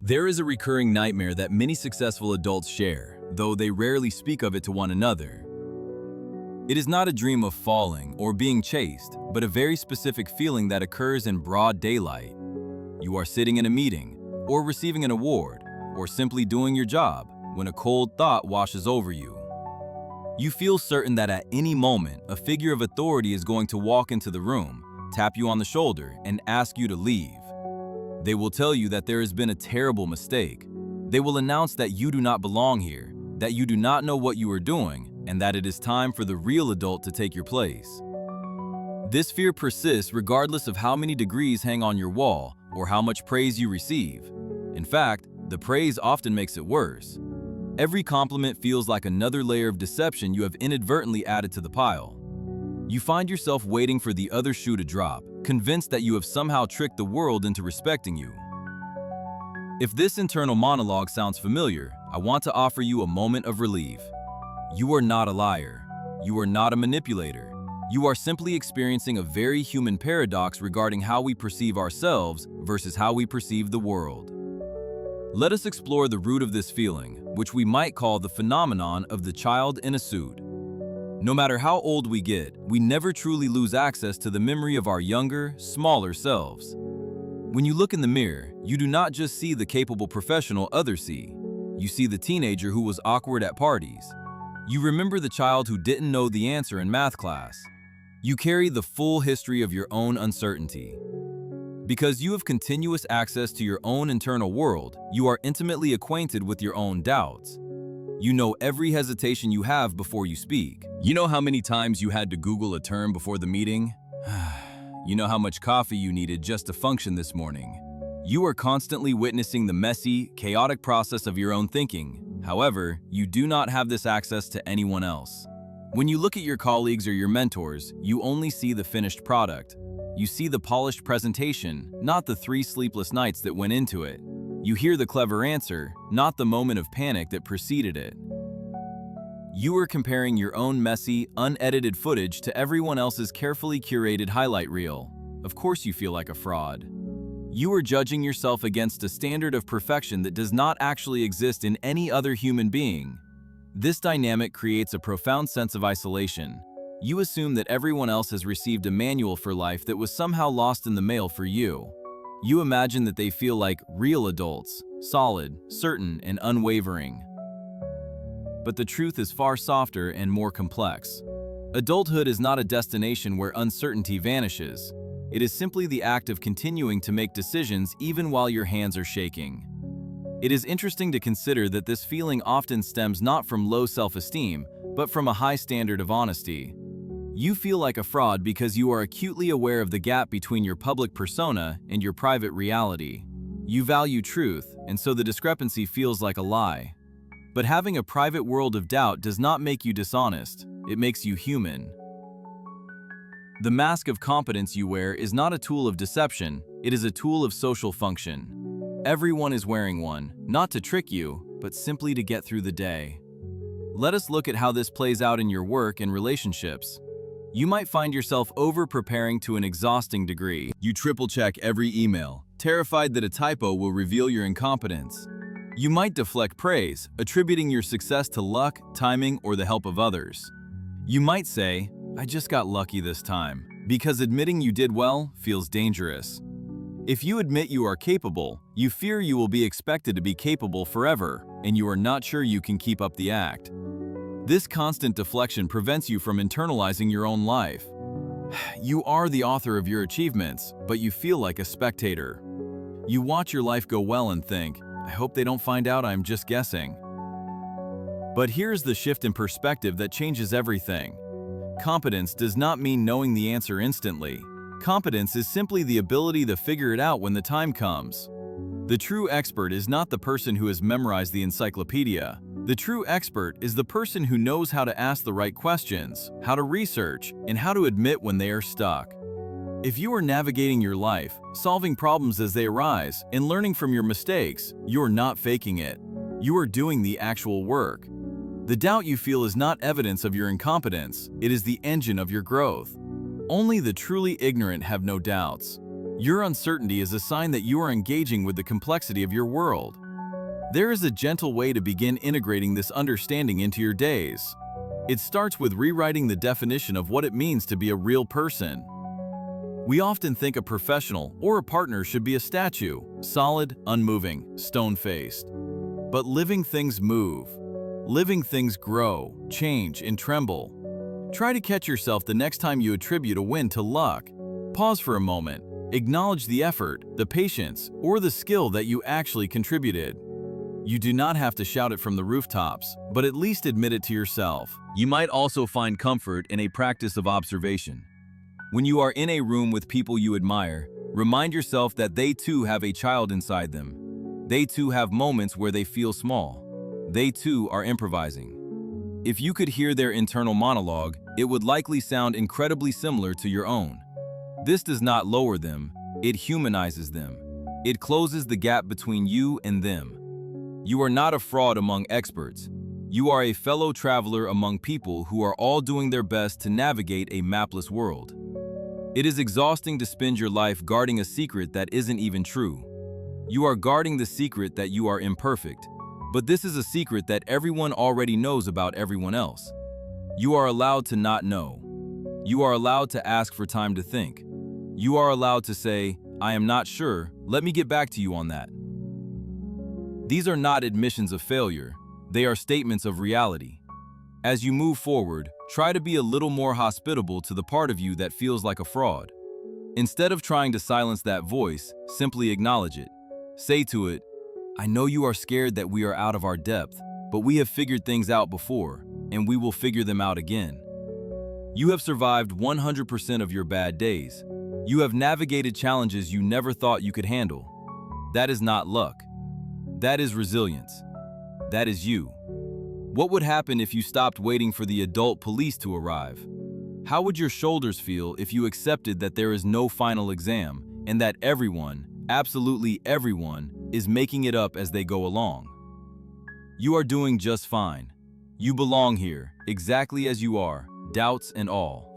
There is a recurring nightmare that many successful adults share, though they rarely speak of it to one another. It is not a dream of falling or being chased, but a very specific feeling that occurs in broad daylight. You are sitting in a meeting, or receiving an award, or simply doing your job, when a cold thought washes over you. You feel certain that at any moment, a figure of authority is going to walk into the room, tap you on the shoulder, and ask you to leave. They will tell you that there has been a terrible mistake. They will announce that you do not belong here, that you do not know what you are doing, and that it is time for the real adult to take your place. This fear persists regardless of how many degrees hang on your wall or how much praise you receive. In fact, the praise often makes it worse. Every compliment feels like another layer of deception you have inadvertently added to the pile. You find yourself waiting for the other shoe to drop, convinced that you have somehow tricked the world into respecting you. If this internal monologue sounds familiar, I want to offer you a moment of relief. You are not a liar. You are not a manipulator. You are simply experiencing a very human paradox regarding how we perceive ourselves versus how we perceive the world. Let us explore the root of this feeling, which we might call the phenomenon of the child in a suit. No matter how old we get, we never truly lose access to the memory of our younger, smaller selves. When you look in the mirror, you do not just see the capable professional others see. You see the teenager who was awkward at parties. You remember the child who didn't know the answer in math class. You carry the full history of your own uncertainty. Because you have continuous access to your own internal world, you are intimately acquainted with your own doubts. You know every hesitation you have before you speak. You know how many times you had to Google a term before the meeting? You know how much coffee you needed just to function this morning. You are constantly witnessing the messy, chaotic process of your own thinking. However, you do not have this access to anyone else. When you look at your colleagues or your mentors, you only see the finished product. You see the polished presentation, not the 3 sleepless nights that went into it. You hear the clever answer, not the moment of panic that preceded it. You are comparing your own messy, unedited footage to everyone else's carefully curated highlight reel. Of course you feel like a fraud. You are judging yourself against a standard of perfection that does not actually exist in any other human being. This dynamic creates a profound sense of isolation. You assume that everyone else has received a manual for life that was somehow lost in the mail for you. You imagine that they feel like real adults, solid, certain, and unwavering. But the truth is far softer and more complex. Adulthood is not a destination where uncertainty vanishes. It is simply the act of continuing to make decisions even while your hands are shaking. It is interesting to consider that this feeling often stems not from low self-esteem, but from a high standard of honesty. You feel like a fraud because you are acutely aware of the gap between your public persona and your private reality. You value truth, and so the discrepancy feels like a lie. But having a private world of doubt does not make you dishonest, it makes you human. The mask of competence you wear is not a tool of deception, it is a tool of social function. Everyone is wearing one, not to trick you, but simply to get through the day. Let us look at how this plays out in your work and relationships. You might find yourself over-preparing to an exhausting degree. You triple-check every email, terrified that a typo will reveal your incompetence. You might deflect praise, attributing your success to luck, timing, or the help of others. You might say, "I just got lucky this time," because admitting you did well feels dangerous. If you admit you are capable, you fear you will be expected to be capable forever, and you are not sure you can keep up the act. This constant deflection prevents you from internalizing your own life. You are the author of your achievements, but you feel like a spectator. You watch your life go well and think, "I hope they don't find out I'm just guessing." But here's the shift in perspective that changes everything. Competence does not mean knowing the answer instantly. Competence is simply the ability to figure it out when the time comes. The true expert is not the person who has memorized the encyclopedia. The true expert is the person who knows how to ask the right questions, how to research, and how to admit when they are stuck. If you are navigating your life, solving problems as they arise, and learning from your mistakes, you are not faking it. You are doing the actual work. The doubt you feel is not evidence of your incompetence, it is the engine of your growth. Only the truly ignorant have no doubts. Your uncertainty is a sign that you are engaging with the complexity of your world. There is a gentle way to begin integrating this understanding into your days. It starts with rewriting the definition of what it means to be a real person. We often think a professional or a partner should be a statue, solid, unmoving, stone-faced. But living things move. Living things grow, change, and tremble. Try to catch yourself the next time you attribute a win to luck. Pause for a moment. Acknowledge the effort, the patience, or the skill that you actually contributed. You do not have to shout it from the rooftops, but at least admit it to yourself. You might also find comfort in a practice of observation. When you are in a room with people you admire, remind yourself that they too have a child inside them. They too have moments where they feel small. They too are improvising. If you could hear their internal monologue, it would likely sound incredibly similar to your own. This does not lower them, it humanizes them. It closes the gap between you and them. You are not a fraud among experts. You are a fellow traveler among people who are all doing their best to navigate a mapless world. It is exhausting to spend your life guarding a secret that isn't even true. You are guarding the secret that you are imperfect, but this is a secret that everyone already knows about everyone else. You are allowed to not know. You are allowed to ask for time to think. You are allowed to say, "I am not sure, let me get back to you on that." These are not admissions of failure, they are statements of reality. As you move forward, try to be a little more hospitable to the part of you that feels like a fraud. Instead of trying to silence that voice, simply acknowledge it. Say to it, "I know you are scared that we are out of our depth, but we have figured things out before, and we will figure them out again." You have survived 100% of your bad days. You have navigated challenges you never thought you could handle. That is not luck. That is resilience. That is you. What would happen if you stopped waiting for the adult police to arrive? How would your shoulders feel if you accepted that there is no final exam and that everyone, absolutely everyone, is making it up as they go along? You are doing just fine. You belong here, exactly as you are, doubts and all.